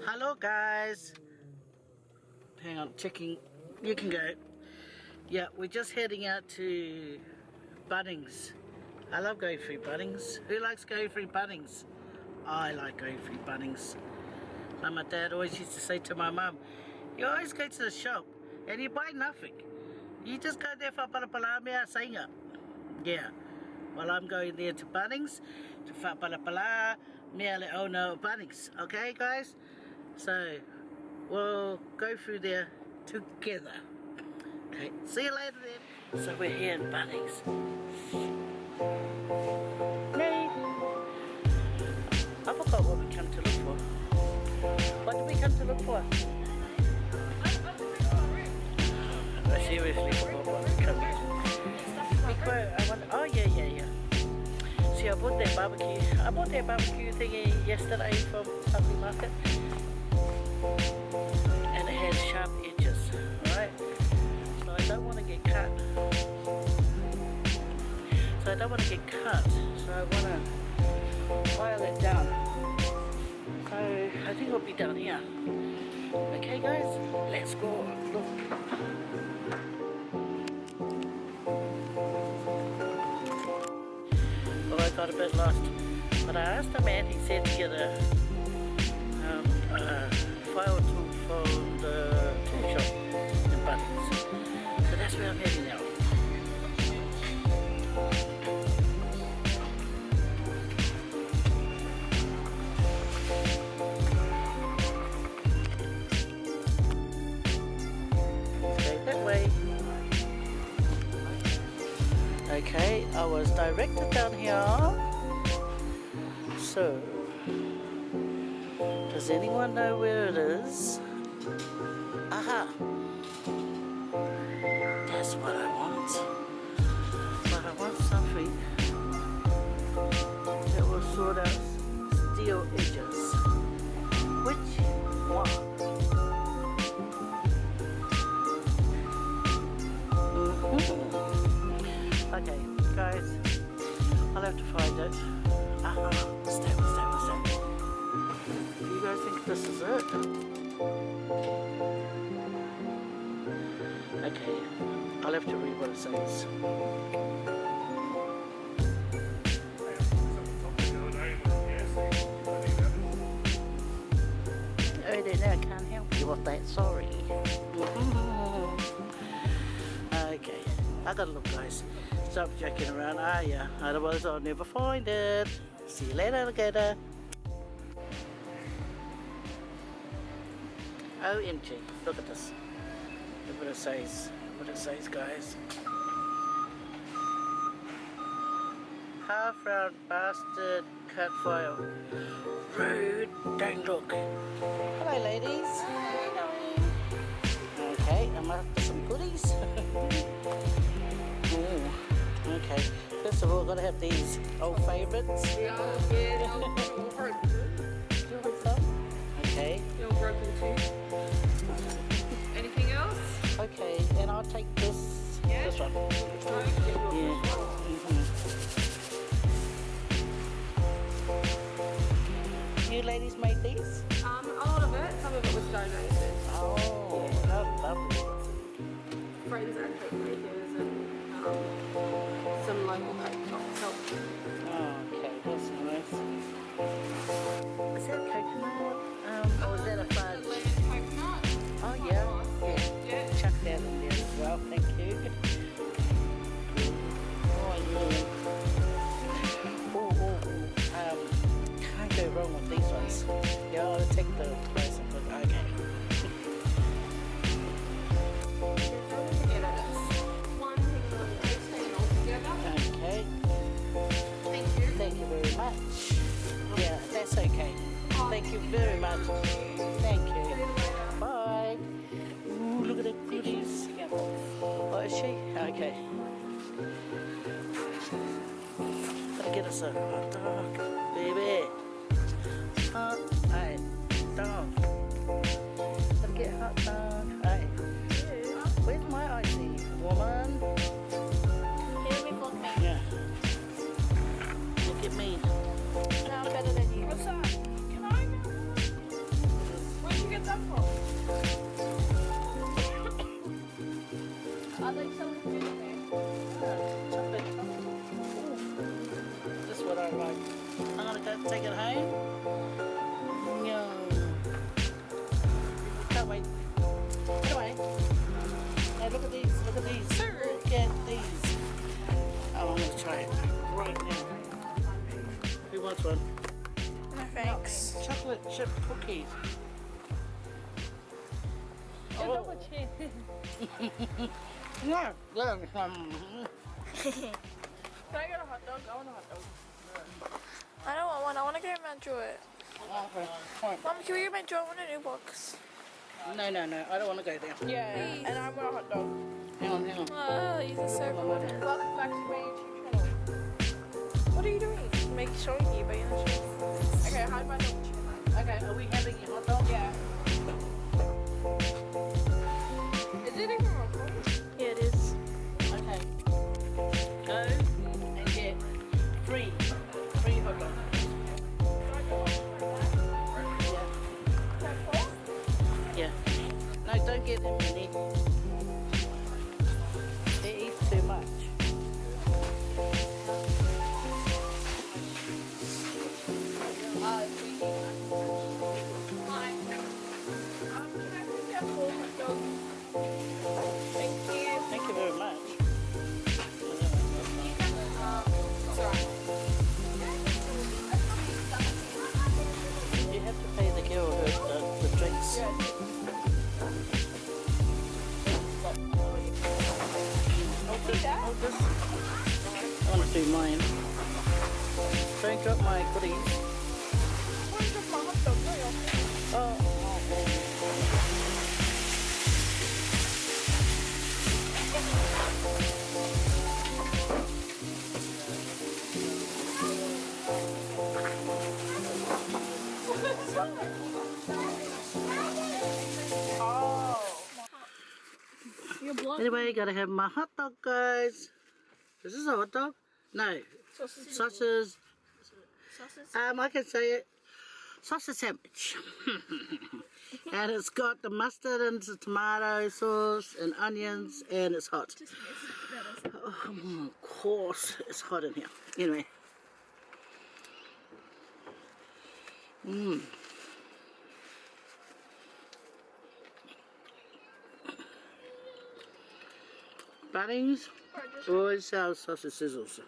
Hello guys. Hang on, checking. You can go. Yeah, we're just heading out to Bunnings. I love going through Bunnings. Who likes going through Bunnings? I like going through Bunnings. And my dad always used to say to my mum, you always go to the shop and you buy nothing. You just go there for palapala mea sainga. Yeah. Well, I'm going there to Bunnings to palapala mea le owner of Bunnings. Okay, guys? So, we'll go through there together. Okay, see you later then. So we're here in Bunnings. Nay. I forgot what we came to look for. What did we come to look for? I seriously forgot what we came to. Oh yeah. See, I bought that barbecue thingy yesterday from Public Market. And it has sharp edges, right? So I don't want to get cut. So I want to file it down. So I think it'll be down here. Okay guys, let's go. Look. Well, I got a bit lost. But I asked the man, he said to get a file tool from the tool shop in Bunnings. So that's where I'm heading now. Okay, I was directed down here. So, does anyone know where it is? Aha! That's what I want. But I want something that will sort out steel edges. Which one? Okay, guys, I'll have to find it. What's that? Do you guys think this is it? Okay, I'll have to read what it says. Oh dear, no, I can't help you with that, sorry. Okay, I gotta look guys. Stop checking around, yeah, otherwise I'll never find it. See you later, alligator. OMG, look at this. Look what it says. Guys. Half round bastard cut file. Rude, don't look. Hello ladies. Okay, I'm after some goodies. Okay, first of all, gotta have these old favourites. Okay. Your broken tooth. Anything else? Okay, and I'll take this. Yeah? This one. Yeah. You ladies made these? A lot of it. Some of it was donated. Oh, how lovely. Friends and cake makers and some local cake shops help. Okay, that's nice. Is that coconut? Or is that a fudge? Coconut. Oh yeah. Chuck that in there as well, thank you. Oh yeah. Can't go wrong with these ones. Yeah, I'll take the price and put okay. Okay. Thank you very much. Yeah, that's okay. Thank you very much. Thank you. Bye. Ooh, look at the goodies. Oh, is she? Okay. Gotta get us a hot dog, baby. Hot dog. Gotta get hot dog. Hey. Where's my icy, woman? Yeah. Look at me. No, I'm better than you. What's that? Can I? chocolate chip cookies. Double chin. Yeah, yeah. Can I get a hot dog? I want a hot dog. I don't want one. I want to go Mount it. Okay. Fine. Mum, can we go Mount I want a new box. No, I don't want to go there. Yeah, Please. and I want a hot dog. Hang on. Oh, you are so good. Welcome back to my YouTube channel. What are you doing? Showing you, but you're not showing. Okay, hide my double chin. Okay, are we having a hot dog? Yeah. Is it even recording? Yeah, it is. Okay. Go and get three hot dogs. Yeah. No, don't get them many. They eat too much. Thank you very much. You have to pay the girl the drinks. Hold this. I want to do mine. Don't drop my goodies. Oh. Anyway, gotta have my hot dog, guys. Is this a hot dog? No. Sausage. I can say it. Sausage sandwich. And it's got the mustard and the tomato sauce and onions, and it's hot. Oh, of course, it's hot in here. Anyway. Bunnings always sells sausage sizzles.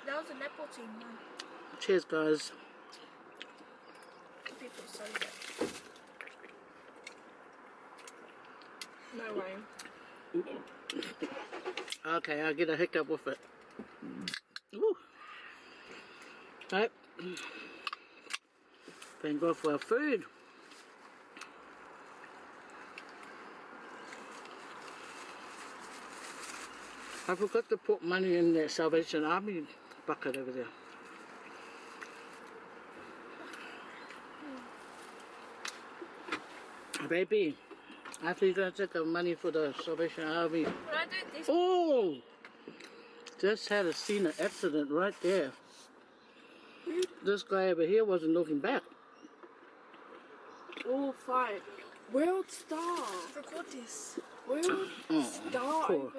That was a netball team, man. Cheers, guys. People say that. No way. Okay, I'll get a hiccup with it. Ooh. Right. Thank God for our food. I forgot to put money in that Salvation Army bucket over there. Baby, after you're going to take the money for the Salvation Army. When I do this, Oh! Just had seen an accident right there. This guy over here wasn't looking back. Oh, fine. World star. record this. World star. Poor.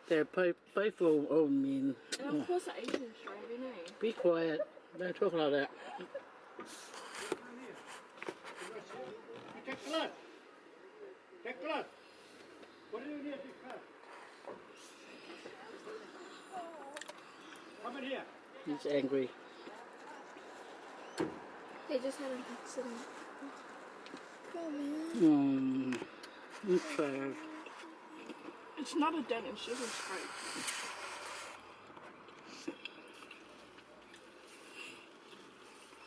They're playful old men. And of course the Asians driving, eh? Be quiet. Don't talk like that. Take blood. Take blood. What do you need to cut? Come in here. He's angry. They just had an accident. Come on, man. Okay. It's not a dent, it's just a scrape.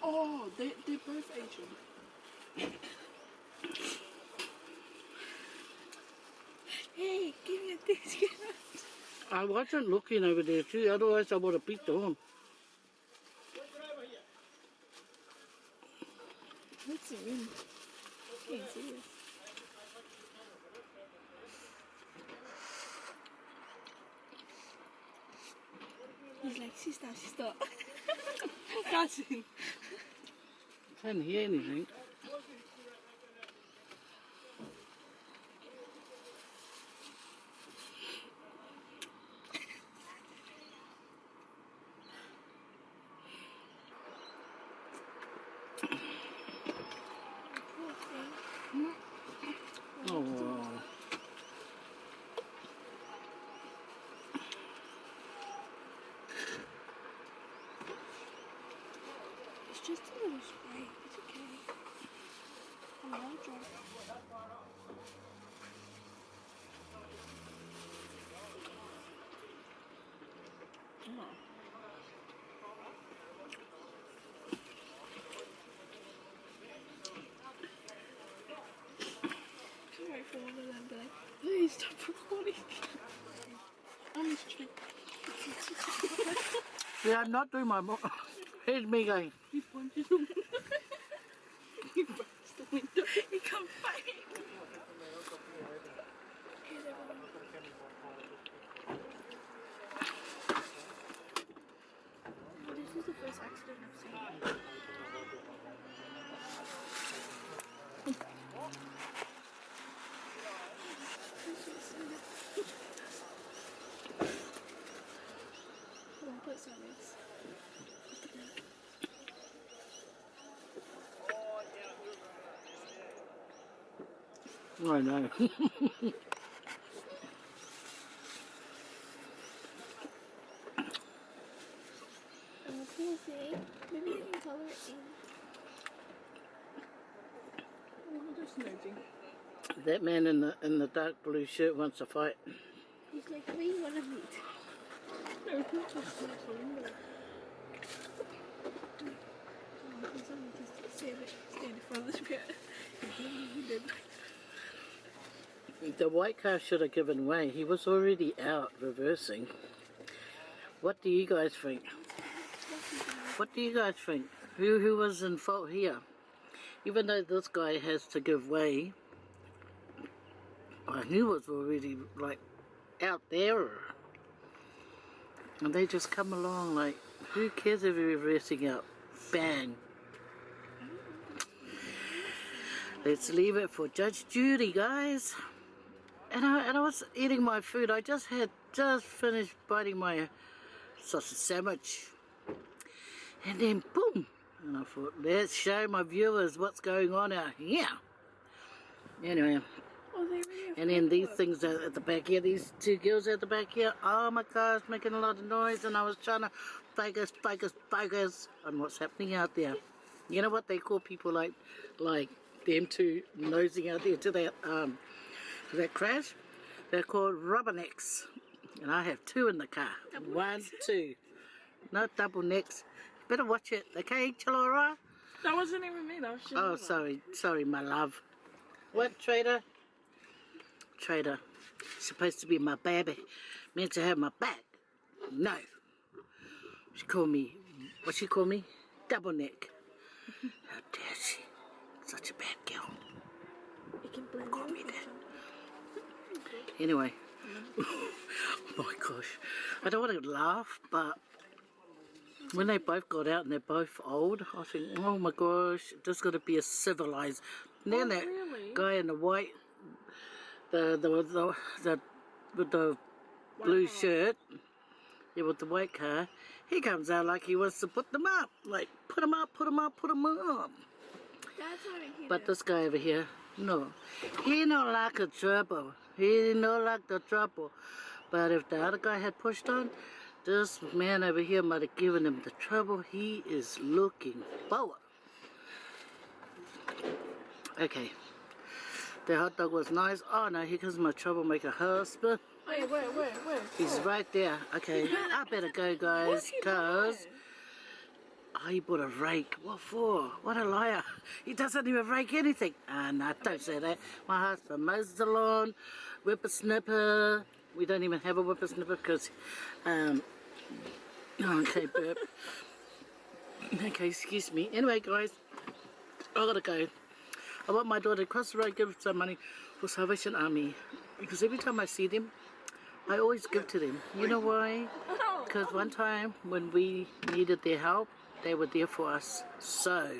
Oh, they're both Asian. Hey, give me this. I wasn't looking over there too, otherwise I would have beat them. What's it mean? Can't see it. He's like, sister. Cousin. Can't hear anything. Oh, wow. little spray. It's okay. I'm not drunk. Can't wait for one of them to be like, please stop recording. I'm just trying. Yeah, I'm not doing my Here's me going. He punches him. He breaks the window. He can't fight it. Here's everyone. This is the first accident I've seen. Hold on, put some of this. I know. Okay, maybe you can color it in. I'm just snoozing. That man in the dark blue shirt wants to fight. He's like, what do you want to meet? No, it's not just snoozing. Someone just stand in front of the spirit. He did. The white car should have given way. He was already out reversing. What do you guys think? What do you guys think? Who was in fault here? Even though this guy has to give way, he was already like out there. And they just come along like, who cares if you're reversing out? Bang. Let's leave it for Judge Judy, guys. And I was eating my food. I just finished biting my sausage sandwich. And then boom. And I thought, let's show my viewers what's going on out here. Anyway. Oh, they really And then these things at the back here, these two girls at the back here, oh my gosh, making a lot of noise, and I was trying to focus on what's happening out there. You know what they call people like them two nosing out there to that crash? They're called rubbernecks. And I have two in the car. One, two. Not double necks. Better watch it, okay, Chalora? That wasn't even me, that was just. Oh, sorry, my love. What, Trader? Trader. Supposed to be my baby. Meant to have my back. No. She called me, what she called me? Double neck. How dare she? Such a bad girl. It can blend Call in me with that. them. Anyway. Oh my gosh. I don't want to laugh, but when they both got out and they're both old, I think, oh my gosh, there's got to be a civilized. And then that really? guy in the white, with the blue shirt, yeah, with the white car, he comes out like he wants to put them up, like put them up. That's not a But this guy over here, no, he don't like the trouble. He don't like the trouble. But if the other guy had pushed on, this man over here might have given him the trouble he is looking for. Okay. The hot dog was nice. Oh no, here comes my troublemaker husband. Wait. He's right there. Okay, I better go, guys, cause he bought a rake. What for? What a liar. He doesn't even rake anything. No, don't say that. My husband mows the lawn, whippersnipper. We don't even have a whippersnipper because, okay, burp. Okay, excuse me. Anyway, guys, I gotta go. I want my daughter to cross the road, give some money for Salvation Army. Because every time I see them, I always give to them. You know why? Because one time when we needed their help, they were there for us. So,